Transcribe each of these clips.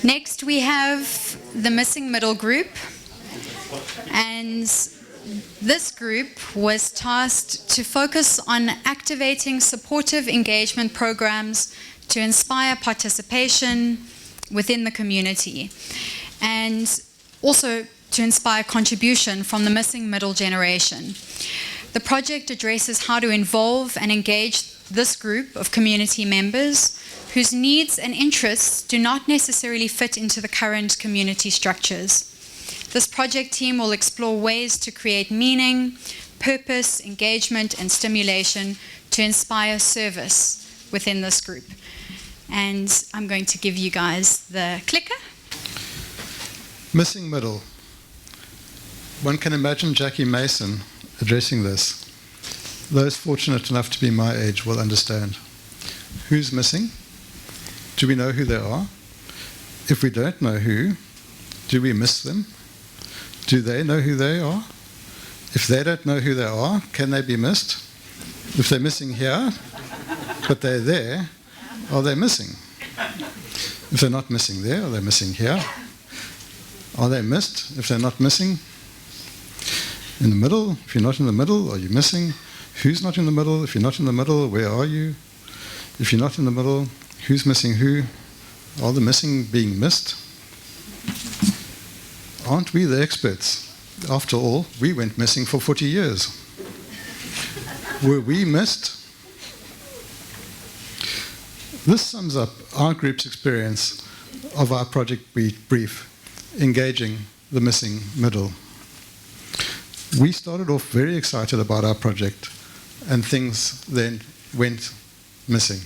Next, we have the missing middle group, and this group was tasked to focus on activating supportive engagement programs to inspire participation within the community, and also to inspire contribution from the missing middle generation. The project addresses how to involve and engage this group of community members whose needs and interests do not necessarily fit into the current community structures. This project team will explore ways to create meaning, purpose, engagement, and stimulation to inspire service within this group. And I'm going to give you guys the clicker. Missing middle. One can imagine Jackie Mason addressing this. Those fortunate enough to be my age will understand. Who's missing? Do we know who they are? If we don't know who, do we miss them? Do they know who they are? If they don't know who they are, can they be missed? If they're missing here, but they're there, are they missing? If they're not missing there, are they missing here? Are they missed if they're not missing? In the middle, if you're not in the middle, are you missing? Who's not in the middle? If you're not in the middle, where are you? If you're not in the middle, who's missing who? Are the missing being missed? Aren't we the experts? After all, we went missing for 40 years. Were we missed? This sums up our group's experience of our project brief, engaging the missing middle. We started off very excited about our project, and things then went missing.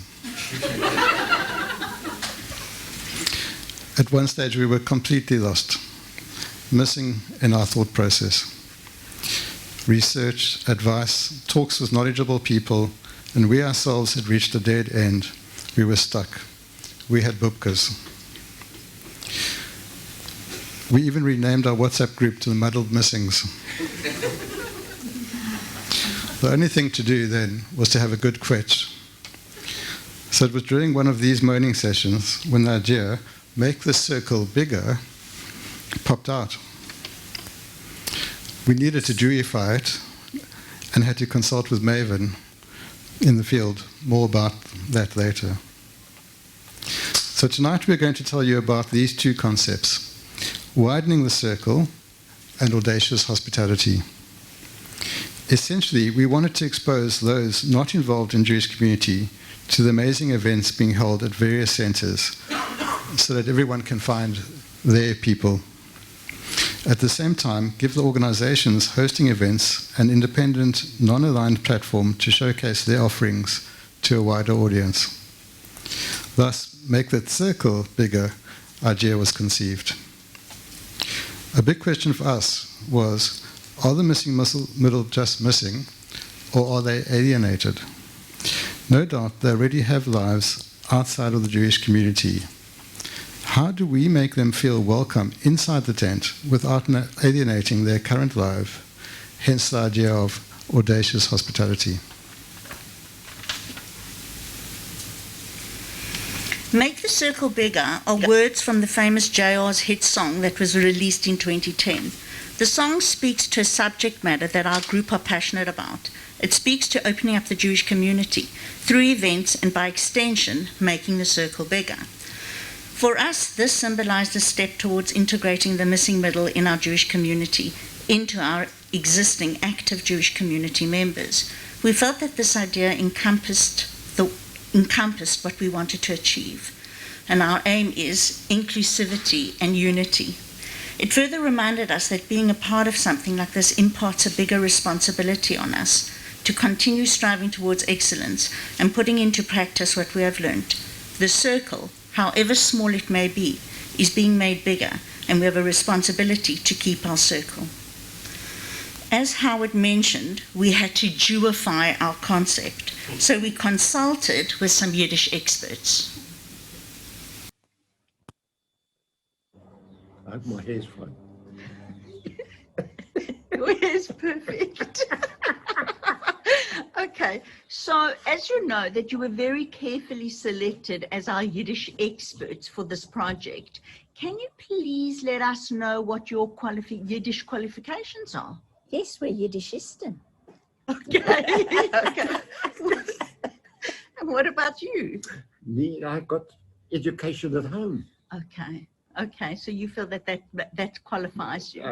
At one stage, we were completely lost, missing in our thought process. Research, advice, talks with knowledgeable people, and we ourselves had reached a dead end. We were stuck. We had bupkas. We even renamed our WhatsApp group to the Muddled Missings. The only thing to do then was to have a good quetch. So it was during one of these moaning sessions when the idea, make this circle bigger, popped out. We needed to Deweyify it and had to consult with Maven in the field. More about that later. So tonight we're going to tell you about these two concepts, widening the circle and audacious hospitality. Essentially, we wanted to expose those not involved in Jewish community to the amazing events being held at various centers so that everyone can find their people. At the same time, give the organizations hosting events an independent, non-aligned platform to showcase their offerings to a wider audience. Thus, make that circle bigger idea was conceived. A big question for us was, are the missing middle just missing, or are they alienated? No doubt they already have lives outside of the Jewish community. How do we make them feel welcome inside the tent without alienating their current life? Hence the idea of audacious hospitality. Make the circle bigger are words from the famous JR's hit song that was released in 2010. The song speaks to a subject matter that our group are passionate about. It speaks to opening up the Jewish community through events and, by extension, making the circle bigger. For us, this symbolized a step towards integrating the missing middle in our Jewish community into our existing active Jewish community members. We felt that this idea encompassed what we wanted to achieve, and our aim is inclusivity and unity. It further reminded us that being a part of something like this imparts a bigger responsibility on us to continue striving towards excellence and putting into practice what we have learned. The circle, however small it may be, is being made bigger, and we have a responsibility to keep our circle. As Howard mentioned, we had to Jewify our concept, so we consulted with some Yiddish experts. I hope my hair's fine. Your hair's perfect. Okay, so as you know that you were very carefully selected as our Yiddish experts for this project, can you please let us know what your Yiddish qualifications are? Yes, we're Yiddishisten. Okay. Okay. And what about you? Me, I got education at home. Okay. Okay. So you feel that qualifies you?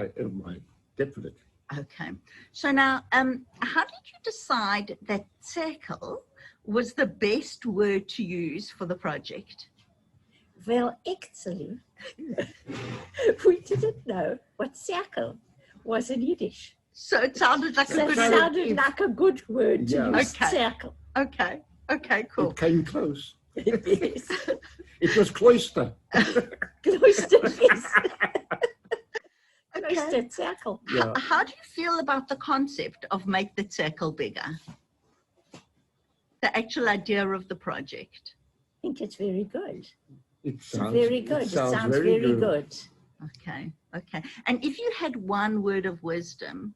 My definite. Okay. So now, how did you decide that circle was the best word to use for the project? Well, actually, we didn't know what circle was in Yiddish. So it sounded like So a it good sounded like a good word to Yeah. use, Okay. circle. Okay. Okay, cool. It came close. Yes. It was cloister. Cloister, yes. Okay. Cloister circle. Yeah. How do you feel about the concept of make the circle bigger? The actual idea of the project. I think it's very good. It It's sounds very good. It sounds very good. Okay. Okay. And if you had one word of wisdom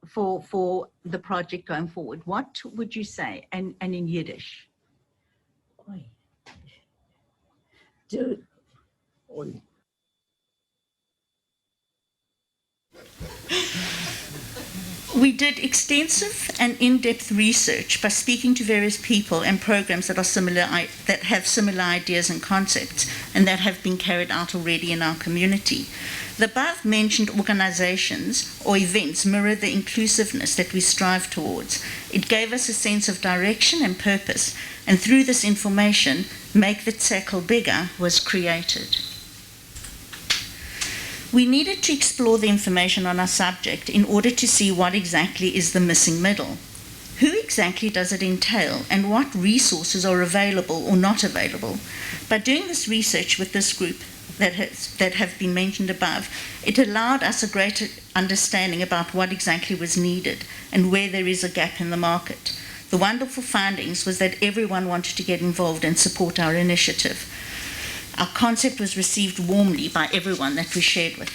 for the project going forward, what would you say? And in Yiddish? Oi. Do Oi. We did extensive and in-depth research by speaking to various people and programs that have similar ideas and concepts and that have been carried out already in our community. The above-mentioned organizations or events mirror the inclusiveness that we strive towards. It gave us a sense of direction and purpose, and through this information, Make the Circle Bigger was created. We needed to explore the information on our subject in order to see what exactly is the missing middle. Who exactly does it entail, and what resources are available or not available? By doing this research with this group that have been mentioned above, it allowed us a greater understanding about what exactly was needed and where there is a gap in the market. The wonderful findings was that everyone wanted to get involved and support our initiative. Our concept was received warmly by everyone that we shared with.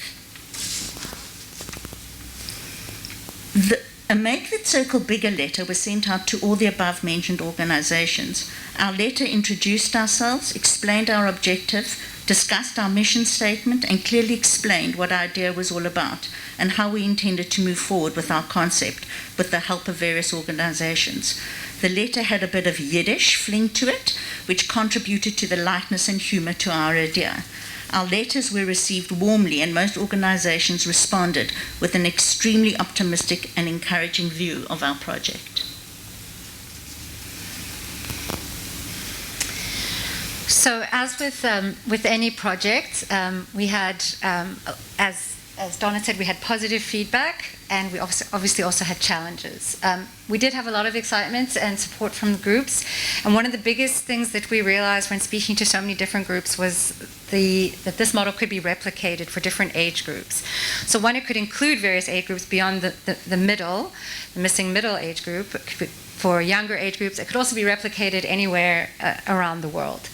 A Make That Circle Bigger letter was sent out to all the above-mentioned organizations. Our letter introduced ourselves, explained our objective, discussed our mission statement, and clearly explained what our idea was all about and how we intended to move forward with our concept with the help of various organizations. The letter had a bit of Yiddish fling to it, which contributed to the lightness and humor to our idea. Our letters were received warmly, and most organizations responded with an extremely optimistic and encouraging view of our project. So, as with any project, we had, as Donna said, we had positive feedback, and we obviously also had challenges. We did have a lot of excitement and support from the groups, and one of the biggest things that we realized when speaking to so many different groups was that this model could be replicated for different age groups. So one, it could include various age groups beyond the missing middle age group. For younger age groups, it could also be replicated anywhere around the world.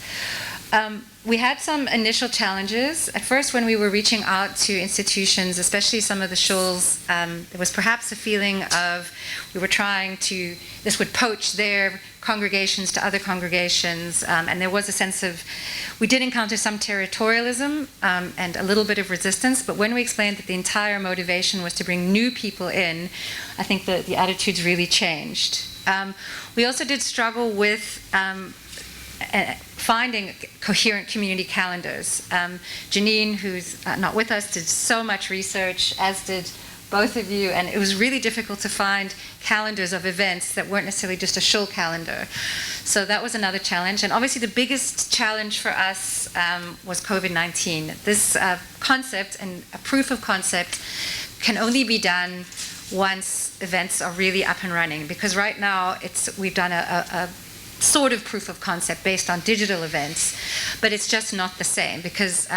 We had some initial challenges. At first, when we were reaching out to institutions, especially some of the shuls, there was perhaps a feeling of this would poach their congregations to other congregations, and there was a sense of, we did encounter some territorialism and a little bit of resistance, but when we explained that the entire motivation was to bring new people in, I think the attitudes really changed. We also did struggle with finding coherent community calendars. Janine, who's not with us, did so much research, as did both of you, and it was really difficult to find calendars of events that weren't necessarily just a shul calendar. So that was another challenge. And obviously the biggest challenge for us was COVID-19. This concept and a proof of concept can only be done once events are really up and running, because right now we've done a sort of proof of concept based on digital events, but it's just not the same, because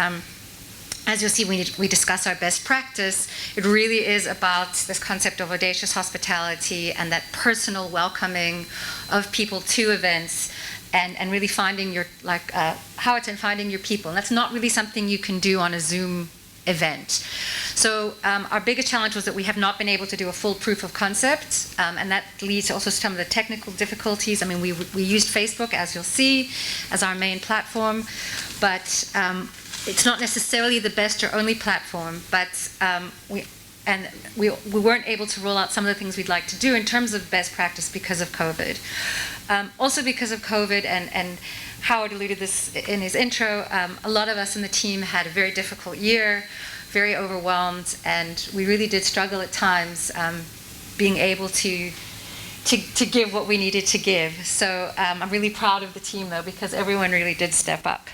as you'll see when we discuss our best practice, it really is about this concept of audacious hospitality and that personal welcoming of people to events, and really finding your, how it's in finding your people. And that's not really something you can do on a Zoom event. So our biggest challenge was that we have not been able to do a full proof of concept, and that leads to also some of the technical difficulties. I mean, we used Facebook, as you'll see, as our main platform, but it's not necessarily the best or only platform, but we weren't able to roll out some of the things we'd like to do in terms of best practice because of COVID. Also because of COVID, and Howard alluded this in his intro, a lot of us in the team had a very difficult year, very overwhelmed, and we really did struggle at times being able to give what we needed to give. So I'm really proud of the team, though, because everyone really did step up.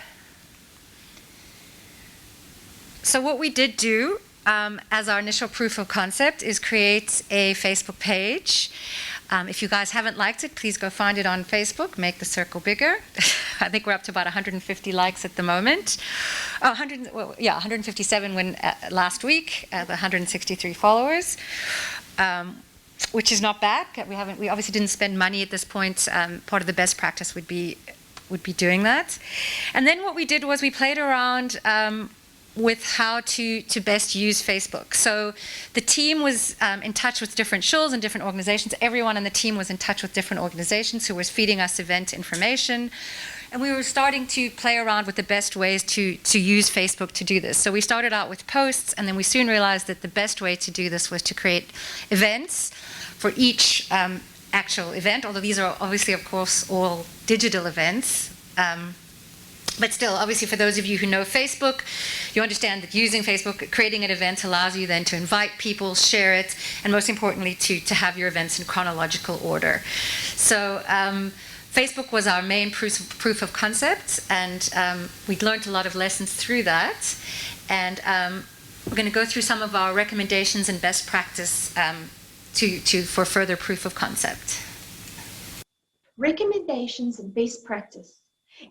So what we did do as our initial proof of concept is create a Facebook page. If you guys haven't liked it, please go find it on Facebook, make the circle bigger. I think we're up to about 150 likes at the moment. 157 when last week, the 163 followers, which is not bad. We obviously didn't spend money at this point. Part of the best practice would be doing that. And then what we did was we played around with how to best use Facebook. So the team was in touch with different shuls and different organizations. Everyone on the team was in touch with different organizations who was feeding us event information. And we were starting to play around with the best ways to use Facebook to do this. So we started out with posts, and then we soon realized that the best way to do this was to create events for each actual event, although these are obviously, of course, all digital events. But still, obviously, for those of you who know Facebook, you understand that using Facebook, creating an event allows you then to invite people, share it, and most importantly, to have your events in chronological order. So Facebook was our main proof of concept, and we learned a lot of lessons through that. And we're going to go through some of our recommendations and best practice for further proof of concept. Recommendations and best practice.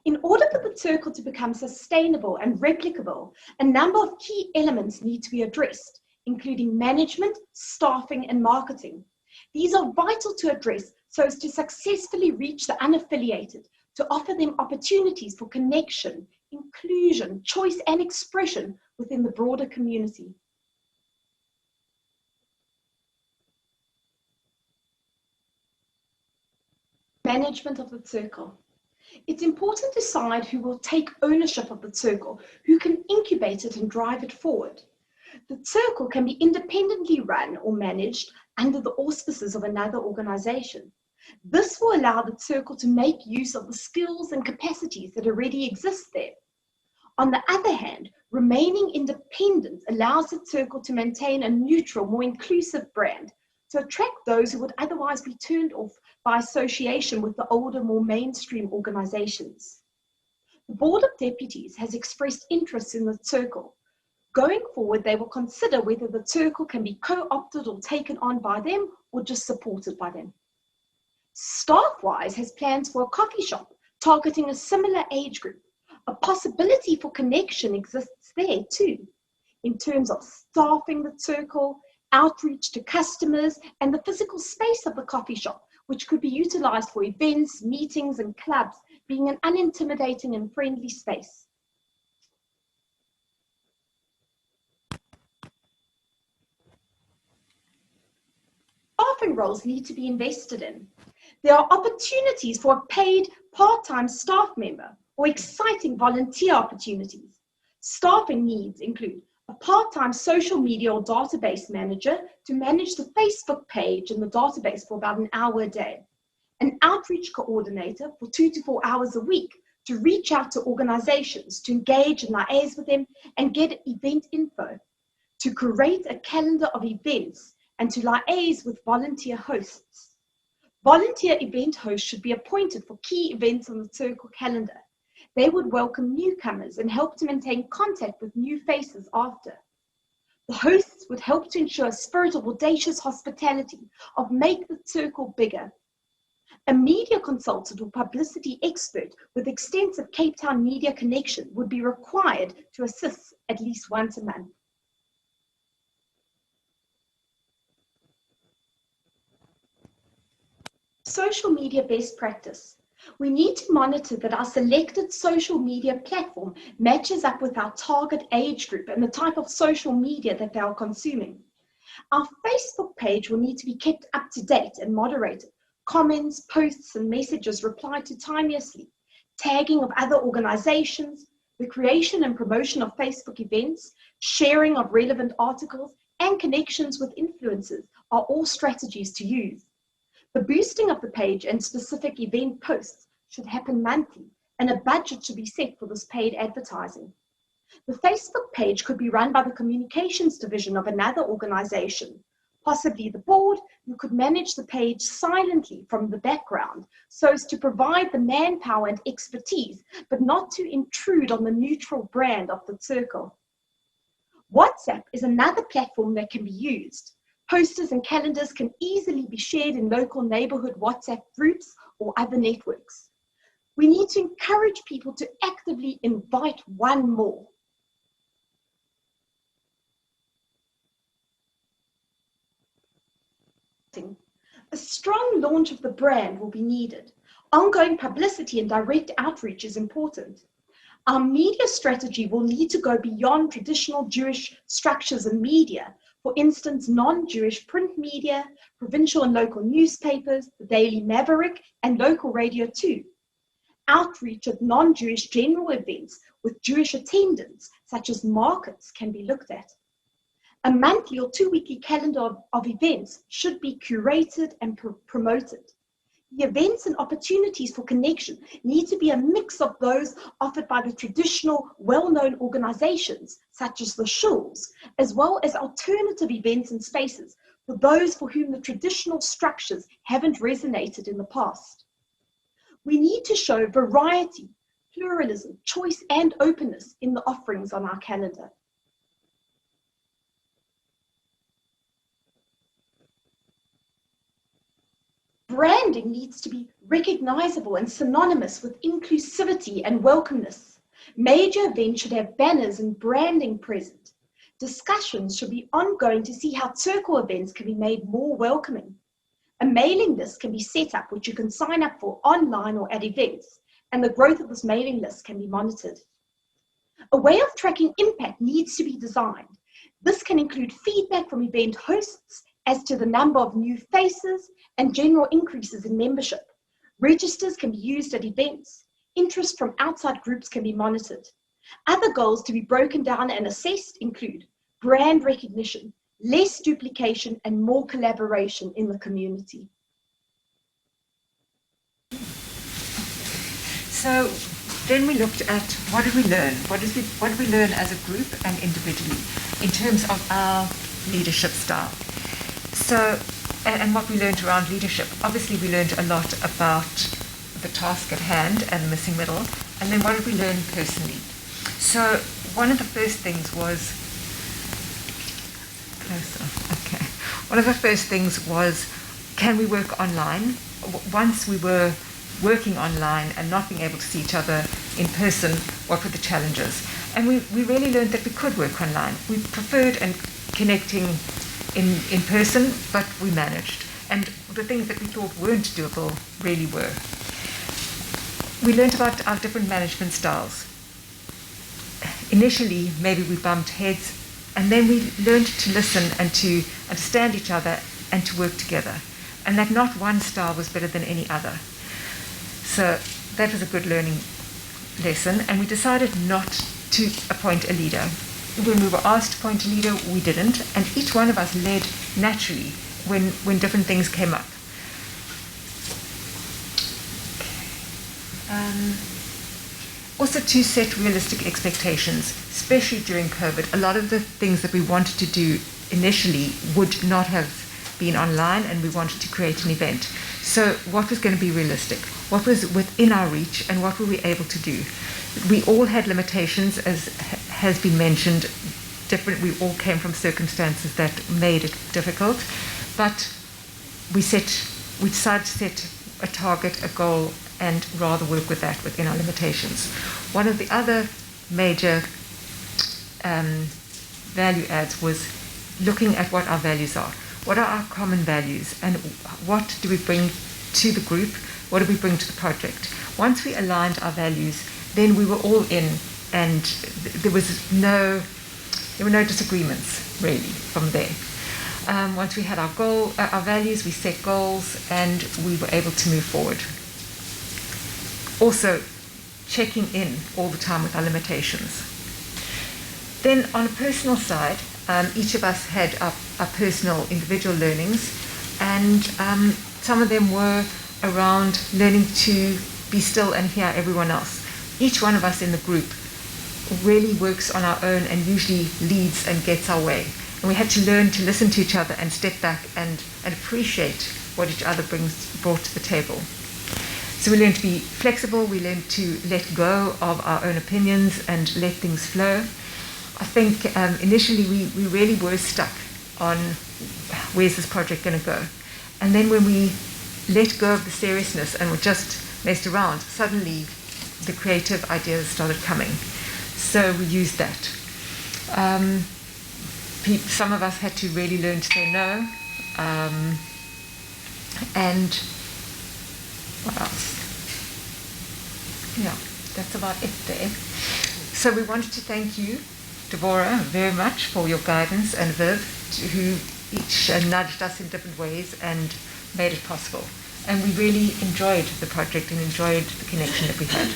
In order for the circle to become sustainable and replicable, a number of key elements need to be addressed, including management, staffing, and marketing. These are vital to address so as to successfully reach the unaffiliated, to offer them opportunities for connection, inclusion, choice, and expression within the broader community. Management of the circle. It's important to decide who will take ownership of the circle, who can incubate it and drive it forward. The circle can be independently run or managed under the auspices of another organization. This will allow the circle to make use of the skills and capacities that already exist there. On the other hand, remaining independent allows the circle to maintain a neutral, more inclusive brand, to attract those who would otherwise be turned off by association with the older, more mainstream organizations. The Board of Deputies has expressed interest in the circle. Going forward, they will consider whether the circle can be co-opted or taken on by them, or just supported by them. Staff-wise has plans for a coffee shop targeting a similar age group. A possibility for connection exists there too, in terms of staffing the circle, outreach to customers, and the physical space of the coffee shop, which could be utilized for events, meetings, and clubs, being an unintimidating and friendly space. Staffing roles need to be invested in. There are opportunities for a paid part-time staff member or exciting volunteer opportunities. Staffing needs include a part-time social media or database manager to manage the Facebook page and the database for about an hour a day, an outreach coordinator for 2 to 4 hours a week to reach out to organizations, to engage and liaise with them and get event info, to create a calendar of events and to liaise with volunteer hosts. Volunteer event hosts should be appointed for key events on the circle calendar. They would welcome newcomers and help to maintain contact with new faces after. The hosts would help to ensure a spirit of audacious hospitality, of make the circle bigger. A media consultant or publicity expert with extensive Cape Town media connection would be required to assist at least once a month. Social media best practice. We need to monitor that our selected social media platform matches up with our target age group and the type of social media that they are consuming. Our Facebook page will need to be kept up to date and moderated. Comments, posts, and messages replied to timelessly. Tagging of other organizations, the creation and promotion of Facebook events, sharing of relevant articles, and connections with influencers are all strategies to use. The boosting of the page and specific event posts should happen monthly, and a budget should be set for this paid advertising. The Facebook page could be run by the communications division of another organization, possibly the board, who could manage the page silently from the background so as to provide the manpower and expertise, but not to intrude on the neutral brand of the circle. WhatsApp is another platform that can be used. Posters and calendars can easily be shared in local neighborhood WhatsApp groups or other networks. We need to encourage people to actively invite one more. A strong launch of the brand will be needed. Ongoing publicity and direct outreach is important. Our media strategy will need to go beyond traditional Jewish structures and media. For instance, non-Jewish print media, provincial and local newspapers, the Daily Maverick, and local radio too. Outreach at non-Jewish general events with Jewish attendance, such as markets, can be looked at. A monthly or 2-weekly calendar of events should be curated and promoted. The events and opportunities for connection need to be a mix of those offered by the traditional, well-known organizations, such as the shuls, as well as alternative events and spaces for those for whom the traditional structures haven't resonated in the past. We need to show variety, pluralism, choice, and openness in the offerings on our calendar. Branding needs to be recognizable and synonymous with inclusivity and welcomeness. Major events should have banners and branding present. Discussions should be ongoing to see how circle events can be made more welcoming. A mailing list can be set up, which you can sign up for online or at events, and the growth of this mailing list can be monitored. A way of tracking impact needs to be designed. This can include feedback from event hosts as to the number of new faces and general increases in membership. Registers can be used at events. Interest from outside groups can be monitored. Other goals to be broken down and assessed include brand recognition, less duplication, and more collaboration in the community. So then we looked at what did we learn? What did we learn as a group and individually in terms of our leadership style? So, and what we learned around leadership. Obviously, we learned a lot about the task at hand and the missing middle. And then what did we learn personally? So, one of the first things was, one of the first things was, can we work online? Once we were working online and not being able to see each other in person, what were the challenges? And we really learned that we could work online. We preferred and connecting in person, but we managed. And the things that we thought weren't doable really were. We learned about our different management styles. Initially, maybe we bumped heads, and then we learned to listen and to understand each other and to work together. And that not one style was better than any other. So that was a good learning lesson, and we decided not to appoint a leader. When we were asked to appoint a leader, we didn't, and each one of us led naturally when different things came up. Also to set realistic expectations, especially during COVID. A lot of the things that we wanted to do initially would not have been online, and we wanted to create an event. So what was going to be realistic? What was within our reach, and what were we able to do? We all had limitations, as has been mentioned. We all came from circumstances that made it difficult, but we decided to set a target, a goal, and rather work with that within our limitations. One of the other major value adds was looking at what our values are. What are our common values, and what do we bring to the group? what do we bring to the project? Once we aligned our values, then we were all in, and there were no disagreements really from there. Once we had our values, we set goals, and we were able to move forward. Also, checking in all the time with our limitations. Then on a personal side, each of us had our personal individual learnings, and some of them were around learning to be still and hear everyone else. Each one of us in the group really works on our own and usually leads and gets our way. And we had to learn to listen to each other and step back and appreciate what each other brought to the table. So we learned to be flexible, we learned to let go of our own opinions and let things flow. I think initially we really were stuck on where's this project going to go. And then when we let go of the seriousness and we just messed around, suddenly the creative ideas started coming. So we used that. Some of us had to really learn to say no. And what else? Yeah, that's about it there. So we wanted to thank you, Deborah, very much for your guidance, and Viv, who each nudged us in different ways and made it possible. And we really enjoyed the project and enjoyed the connection that we had.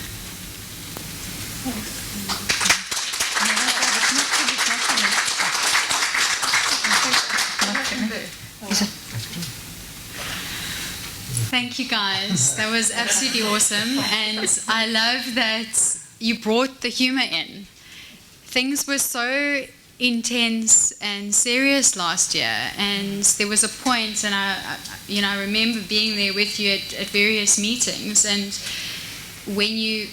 Thank you guys. That was absolutely awesome. And I love that you brought the humor in. Things were so intense and serious last year, and there was a point, and I remember being there with you at various meetings, and when you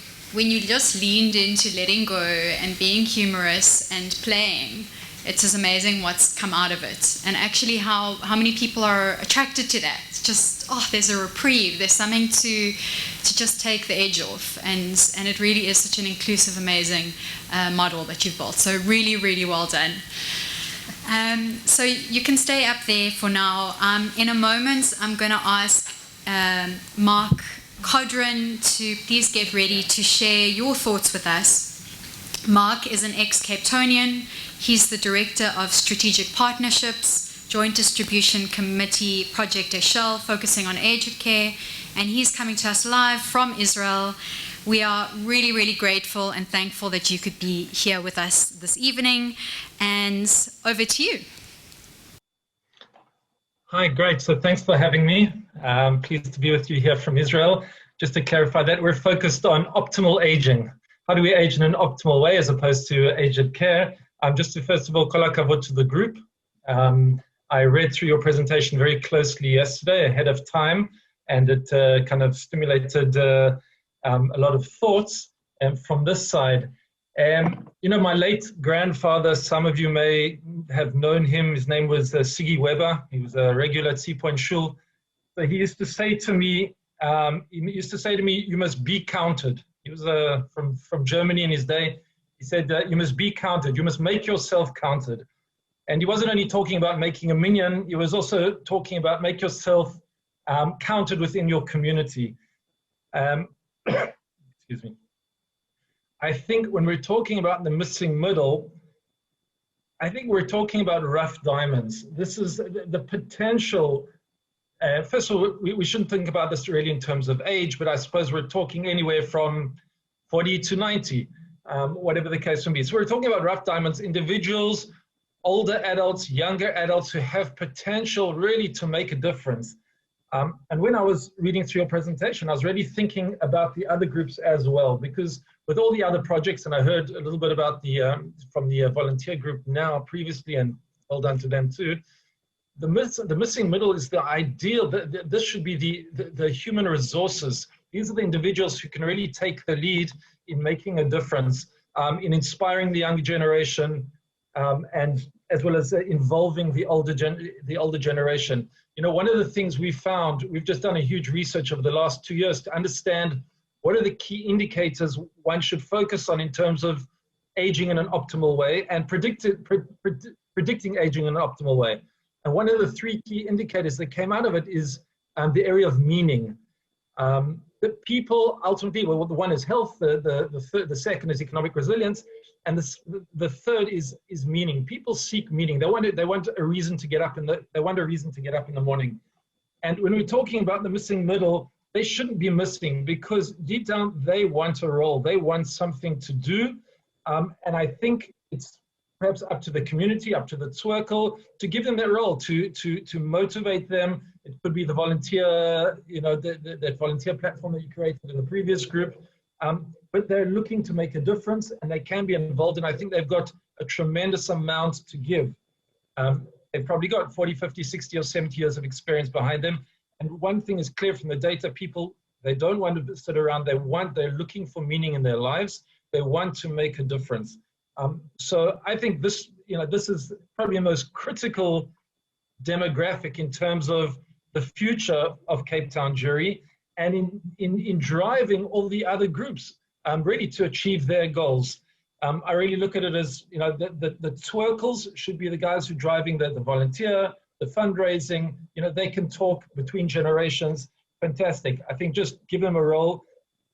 just leaned into letting go and being humorous and playing, it's just amazing what's come out of it, and actually how many people are attracted to that. Just, there's a reprieve, there's something to just take the edge off, and it really is such an inclusive, amazing model that you've built. So really, really well done. So you can stay up there for now. In a moment, I'm going to ask Mark Codron to please get ready to share your thoughts with us. Mark is an ex-Cape Townian. He's the Director of Strategic Partnerships, Joint Distribution Committee Project Eshel, focusing on aged care, and he's coming to us live from Israel. We are really, really grateful and thankful that you could be here with us this evening, and over to you. Hi, great. So thanks for having me. Pleased to be with you here from Israel. Just to clarify that, we're focused on optimal aging. How do we age in an optimal way as opposed to aged care? Just to first of all, kol hakavod to the group. I read through your presentation very closely yesterday ahead of time, and it kind of stimulated a lot of thoughts from this side. My late grandfather, some of you may have known him. His name was Siggy Weber. He was a regular at Sea Point Shul. So he used to say to me, you must be counted. He was from Germany in his day. He said, you must be counted. You must make yourself counted. And he wasn't only talking about making a minyan, he was also talking about make yourself counted within your community. Excuse me. I think when we're talking about the missing middle, I think we're talking about rough diamonds. This is the potential. First of all, we shouldn't think about this really in terms of age, but I suppose we're talking anywhere from 40 to 90, whatever the case may be. So we're talking about rough diamonds, individuals, older adults, younger adults who have potential really to make a difference. And when I was reading through your presentation, I was really thinking about the other groups as well, because with all the other projects, and I heard a little bit about from the volunteer group now previously, and well done to them too, the missing middle is the ideal. This should be the human resources. These are the individuals who can really take the lead in making a difference, in inspiring the younger generation, and as well as involving the older generation. One of the things we've just done a huge research over the last 2 years to understand what are the key indicators one should focus on in terms of aging in an optimal way and predicting aging in an optimal way. And one of the 3 key indicators that came out of it is the area of meaning. The people ultimately, well, the one is health, the second is economic resilience, and the third is meaning. People seek meaning. They want a reason to get up in the morning. And when we're talking about the missing middle, they shouldn't be missing, because deep down they want a role. They want something to do. And I think it's perhaps up to the community, up to the Circle, to give them that role, to motivate them. It could be the volunteer, that volunteer platform that you created in the previous group. But they're looking to make a difference, and they can be involved. And I think they've got a tremendous amount to give. They've probably got 40, 50, 60 or 70 years of experience behind them. And one thing is clear from the data, people, they don't want to sit around. They're looking for meaning in their lives. They want to make a difference. So I think this is probably the most critical demographic in terms of the future of Cape Town Jury, and in driving all the other groups really to achieve their goals. I really look at it as, the Twerkles should be the guys who are driving the volunteer, the fundraising. They can talk between generations. Fantastic. I think just give them a role.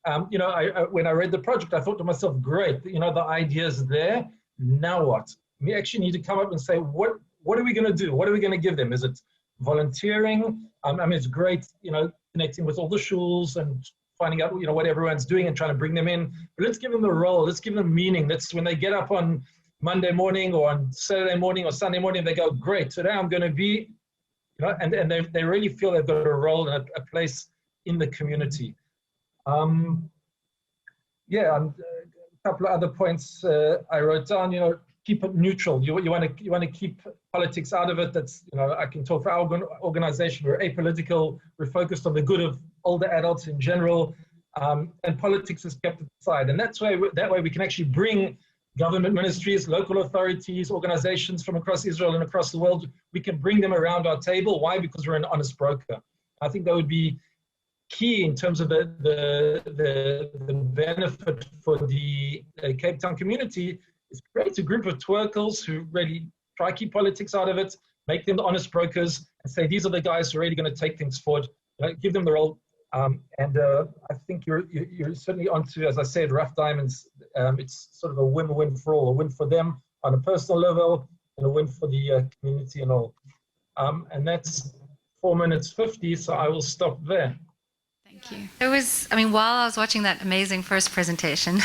When I read the project, I thought to myself, great, the idea's there. Now what? We actually need to come up and say, what are we going to do? What are we going to give them? Is it volunteering? It's great, connecting with all the schools and finding out, what everyone's doing and trying to bring them in. But let's give them the role. Let's give them meaning. That's when they get up on Monday morning or on Saturday morning or Sunday morning, they go, great, today I'm going to be, and they really feel they've got a role and a place in the community. A couple of other points I wrote down. Keep it neutral. You want to keep politics out of it. That's, I can talk for our organization. We're apolitical. We're focused on the good of older adults in general, and politics is kept aside. And that way we can actually bring government ministries, local authorities, organizations from across Israel and across the world. We can bring them around our table. Why? Because we're an honest broker. I think that would be key in terms of the benefit for the Cape Town community. Is create a group of Twerkles who really try to keep politics out of it, make them the honest brokers, and say these are the guys who are really going to take things forward. Give them the role. I think you're certainly onto, as I said, rough diamonds. It's sort of a win-win for all, a win for them on a personal level, and a win for the community and all. And that's 4 minutes 50, so I will stop there. Thank you. It was, while I was watching that amazing first presentation,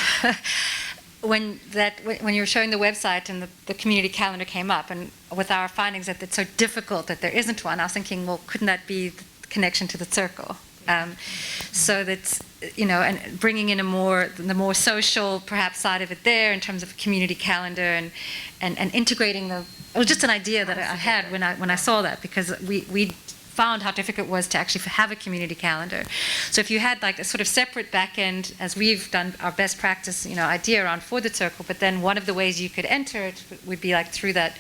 when you were showing the website and the community calendar came up, and with our findings that it's so difficult that there isn't one, I was thinking, well, couldn't that be the connection to the Circle? So that, and bringing in the more social perhaps side of it there in terms of community calendar and integrating it was just an idea that I had when I saw that, because we found how difficult it was to actually have a community calendar. So if you had like a sort of separate back end, as we've done our best practice, idea around for the Circle, but then one of the ways you could enter it would be like through that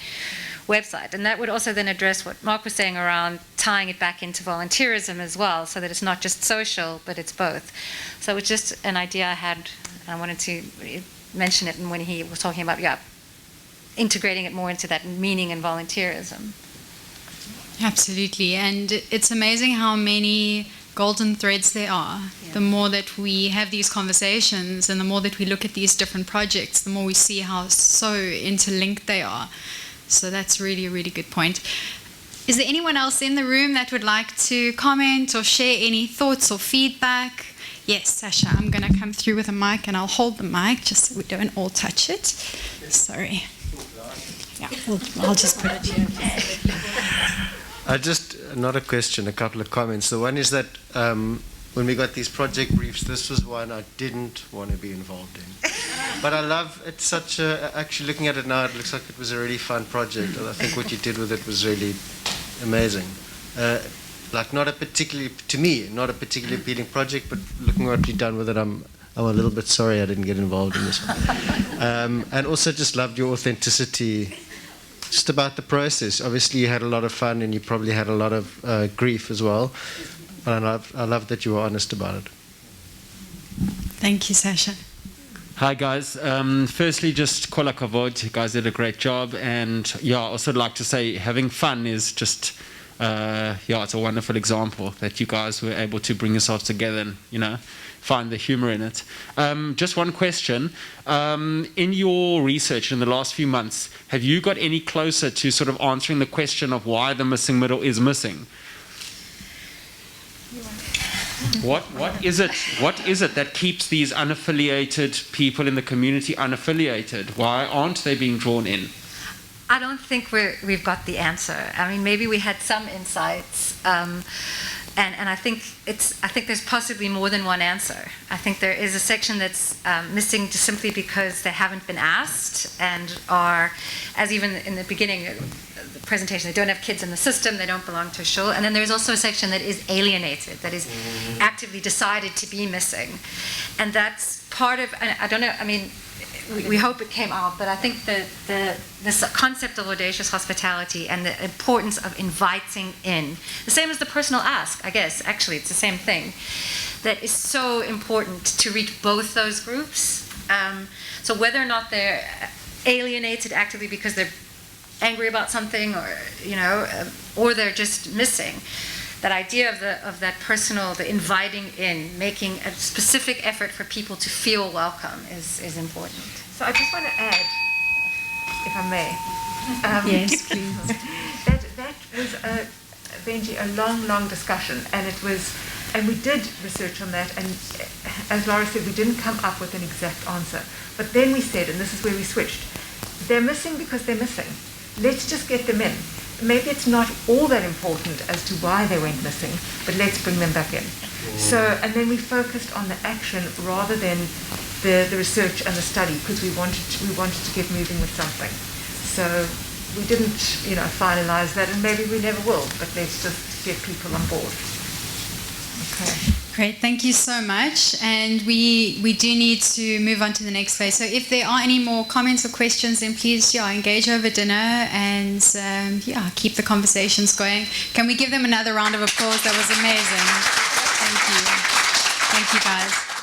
website. And that would also then address what Mark was saying around tying it back into volunteerism as well, so that it's not just social, but it's both. So it was just an idea I had, and I wanted to mention it, and when he was talking about, integrating it more into that meaning and volunteerism. Absolutely, and it's amazing how many golden threads there are. Yeah. The more that we have these conversations and the more that we look at these different projects, the more we see how so interlinked they are. So that's really a really good point. Is there anyone else in the room that would like to comment or share any thoughts or feedback? Yes, Sasha, I'm going to come through with a mic and I'll hold the mic just so we don't all touch it. Sorry. Yeah, I'll just put it here. Not a question, a couple of comments. The one is that when we got these project briefs, this was one I didn't want to be involved in. But I love, it's such a, actually looking at it now, it looks like it was a really fun project. And I think what you did with it was really amazing. Not a particularly appealing project, but looking at what you've done with it, I'm a little bit sorry I didn't get involved in this one. And also just loved your authenticity, just about the process. Obviously you had a lot of fun and you probably had a lot of grief as well. But I love that you were honest about it. Thank you, Sasha. Hi guys, firstly just Kola Kavod, you guys did a great job, and yeah, I also like to say having fun is just yeah, it's a wonderful example that you guys were able to bring yourselves together and, you know, find the humor in it. Just one question. In your research in the last few months, have you got any closer to sort of answering the question of why the missing middle is missing? What is it that keeps these unaffiliated people in the community unaffiliated? Why aren't they being drawn in? I don't think we've got the answer. I mean, maybe we had some insights, and I think there's possibly more than one answer. I think there is a section that's missing just simply because they haven't been asked and are, as even in the beginning the presentation, they don't have kids in the system, they don't belong to a shul, and then there's also a section that is alienated, that is actively decided to be missing, and that's part of. And I don't know. I mean, we hope it came out, but I think this concept of audacious hospitality and the importance of inviting in, the same as the personal ask, I guess, actually, it's the same thing, that is so important to reach both those groups. So whether or not they're alienated actively because they're angry about something, or, you know, or they're just missing, that idea of that personal, the inviting in, making a specific effort for people to feel welcome is important. So I just want to add, if I may. Yes, please. That was, Benji, a long discussion, and we did research on that, and as Laura said, we didn't come up with an exact answer. But then we said, and this is where we switched, they're missing because they're missing. Let's just get them in. Maybe it's not all that important as to why they went missing, but let's bring them back in. So, and then we focused on the action rather than the research and the study, because we wanted to get moving with something. So we didn't, finalize that, and maybe we never will, but let's just get people on board. Okay. Great, thank you so much. And we do need to move on to the next phase. So if there are any more comments or questions, then please engage over dinner and keep the conversations going. Can we give them another round of applause? That was amazing. Thank you. Thank you, guys.